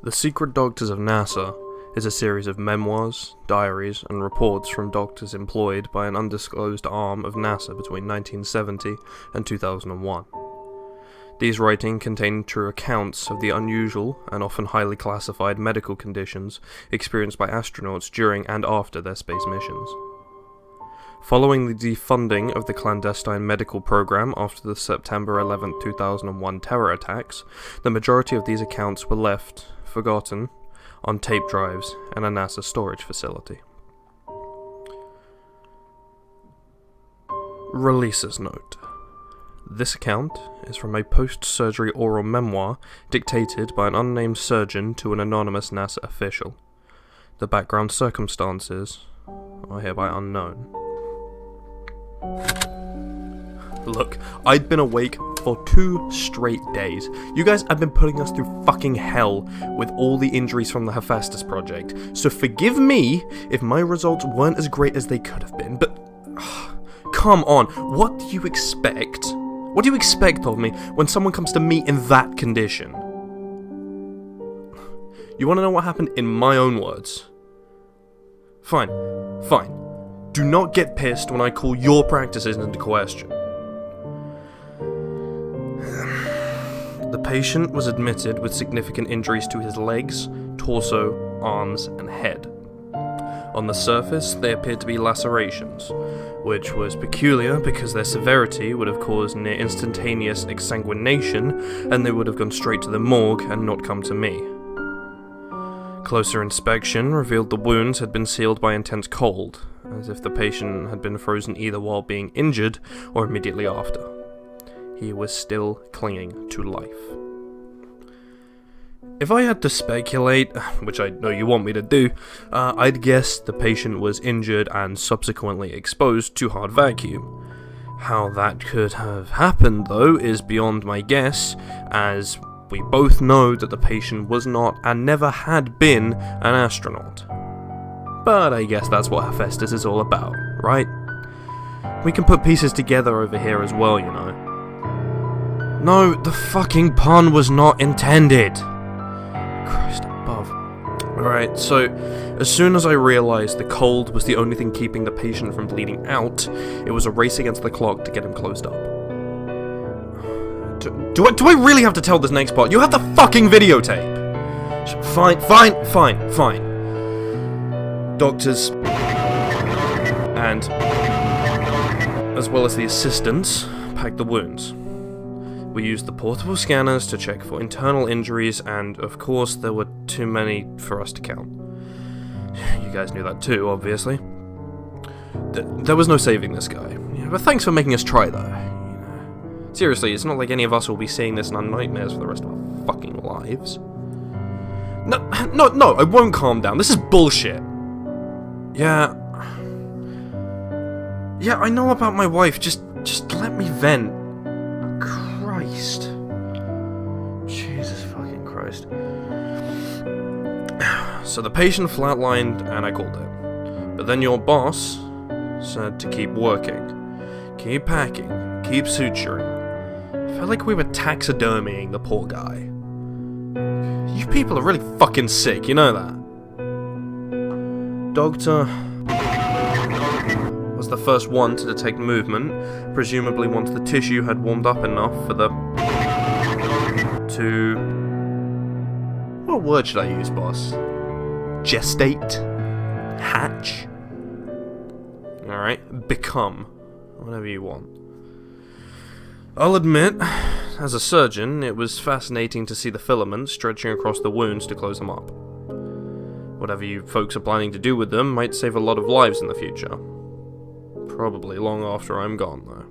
The Secret Doctors of NASA is a series of memoirs, diaries, and reports from doctors employed by an undisclosed arm of NASA between 1970 and 2001. These writings contain true accounts of the unusual and often highly classified medical conditions experienced by astronauts during and after their space missions. Following the defunding of the clandestine medical program after the September 11, 2001 terror attacks, the majority of these accounts were left, forgotten, on tape drives in a NASA storage facility. Releaser's note. This account is from a post-surgery oral memoir dictated by an unnamed surgeon to an anonymous NASA official. The background circumstances are hereby unknown. Look, I'd been awake for 2 straight days. You guys have been putting us through fucking hell with all the injuries from the Hephaestus project, so forgive me if my results weren't as great as they could have been, but come on, what do you expect? What do you expect of me when someone comes to me in that condition? You want to know what happened in my own words? Fine. Do not get pissed when I call your practices into question. The patient was admitted with significant injuries to his legs, torso, arms, and head. On the surface, they appeared to be lacerations, which was peculiar because their severity would have caused near instantaneous exsanguination, and they would have gone straight to the morgue and not come to me. Closer inspection revealed the wounds had been sealed by intense cold, as if the patient had been frozen either while being injured or immediately after. He was still clinging to life. If I had to speculate, which I know you want me to do, I'd guess the patient was injured and subsequently exposed to hard vacuum. How that could have happened, though, is beyond my guess, as we both know that the patient was not and never had been an astronaut. But I guess that's what Hephaestus is all about, right? We can put pieces together over here as well, you know. No, the fucking pun was not intended. Christ above. Alright, so as soon as I realised the cold was the only thing keeping the patient from bleeding out, it was a race against the clock to get him closed up. Do I really have to tell this next part? You have the fucking videotape! Fine. Doctors, and as well as the assistants, packed the wounds. We used the portable scanners to check for internal injuries, and of course there were too many for us to count. You guys knew that too, obviously. There was no saving this guy. Yeah, but thanks for making us try, though. Seriously, it's not like any of us will be seeing this in our nightmares for the rest of our fucking lives. No, I won't calm down. This is bullshit. Yeah, I know about my wife. Just let me vent. Christ. Jesus fucking Christ. So the patient flatlined and I called it. But then your boss said to keep working. Keep packing. Keep suturing. I felt like we were taxidermying the poor guy. You people are really fucking sick, you know that? Doctor was the first one to detect movement, presumably once the tissue had warmed up enough for what word should I use, boss? Gestate? Hatch? Alright, become. Whatever you want. I'll admit, as a surgeon, it was fascinating to see the filaments stretching across the wounds to close them up. Whatever you folks are planning to do with them might save a lot of lives in the future. Probably long after I'm gone, though.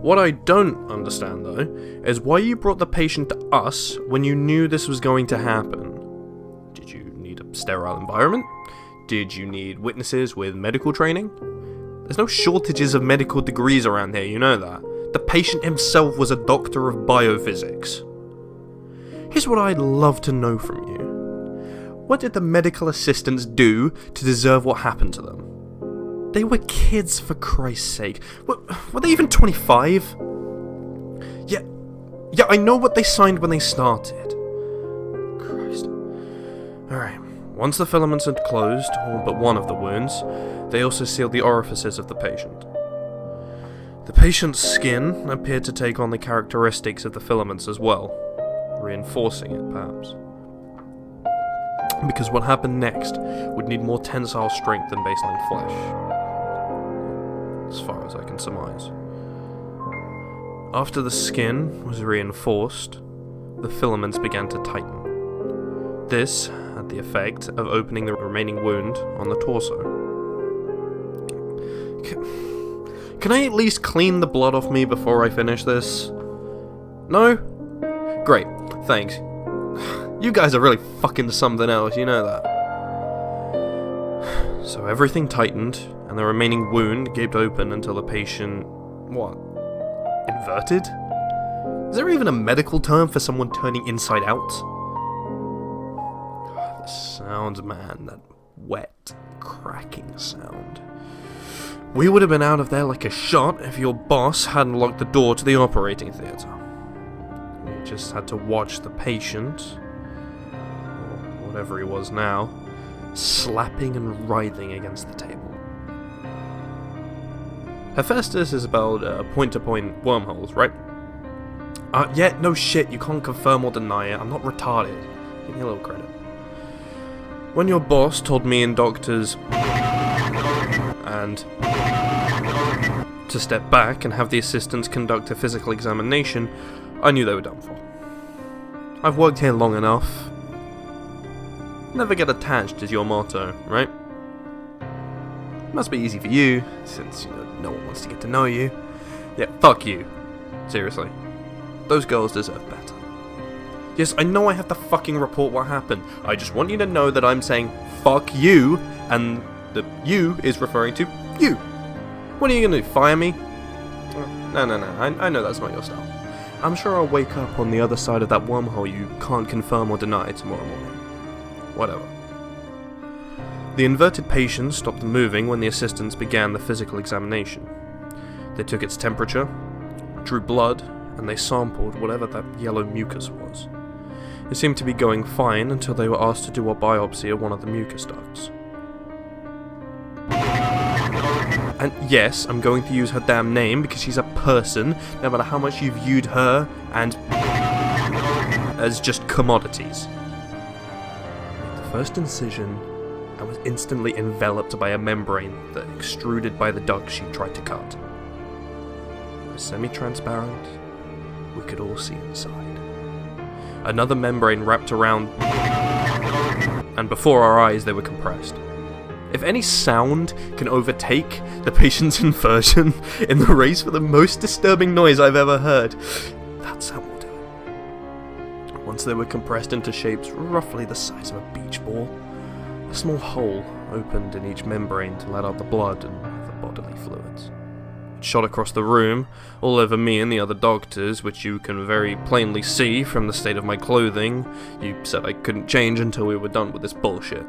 What I don't understand, though, is why you brought the patient to us when you knew this was going to happen. Did you need a sterile environment? Did you need witnesses with medical training? There's no shortages of medical degrees around here, you know that. The patient himself was a doctor of biophysics. Here's what I'd love to know from you. What did the medical assistants do to deserve what happened to them? They were kids, for Christ's sake. Were they even 25? Yeah, I know what they signed when they started. Alright, once the filaments had closed, all but one of the wounds, they also sealed the orifices of the patient. The patient's skin appeared to take on the characteristics of the filaments as well, reinforcing it perhaps. Because what happened next would need more tensile strength than baseline flesh, as far as I can surmise. After the skin was reinforced, the filaments began to tighten. This had the effect of opening the remaining wound on the torso. Can I at least clean the blood off me before I finish this? No? Great, thanks. You guys are really fucking something else, you know that. So everything tightened, and the remaining wound gaped open until the patient... what? Inverted? Is there even a medical term for someone turning inside out? The sound, man, that wet, cracking sound. We would have been out of there like a shot if your boss hadn't locked the door to the operating theatre. We just had to watch the patient, or whatever he was now, slapping and writhing against the table. Hephaestus is about point-to-point wormholes, right? Yeah, no shit, you can't confirm or deny it. I'm not retarded. Give me a little credit. When your boss told me and doctors and to step back and have the assistants conduct a physical examination, I knew they were done for. I've worked here long enough. Never get attached is your motto, right? Must be easy for you, since, you know, no one wants to get to know you. Yeah, fuck you. Seriously. Those girls deserve better. Yes, I know I have to fucking report what happened. I just want you to know that I'm saying fuck you, and the you is referring to you. What are you gonna do, fire me? No, I know that's not your style. I'm sure I'll wake up on the other side of that wormhole you can't confirm or deny tomorrow morning. Whatever. The inverted patient stopped moving when the assistants began the physical examination. They took its temperature, drew blood, and they sampled whatever that yellow mucus was. It seemed to be going fine until they were asked to do a biopsy of one of the mucus ducts. And yes, I'm going to use her damn name because she's a person, no matter how much you viewed her and as just commodities. The first incision, I was instantly enveloped by a membrane that extruded by the duct she tried to cut. It was semi-transparent. We could all see inside. Another membrane wrapped around, and before our eyes they were compressed. If any sound can overtake the patient's inversion in the race for the most disturbing noise I've ever heard, that sound will do it. Once they were compressed into shapes roughly the size of a beach ball, a small hole opened in each membrane to let out the blood and the bodily fluids. It shot across the room, all over me and the other doctors, which you can very plainly see from the state of my clothing. You said I couldn't change until we were done with this bullshit.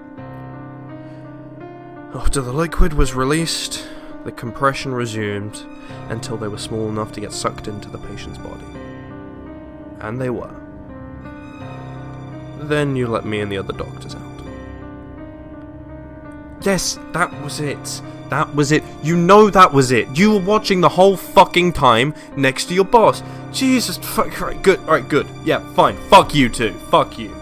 After the liquid was released, the compression resumed until they were small enough to get sucked into the patient's body. And they were. Then you let me and the other doctors out. Yes, that was it. That was it. You know that was it. You were watching the whole fucking time next to your boss. Jesus fuck. Alright, good. Yeah, fine. Fuck you too. Fuck you.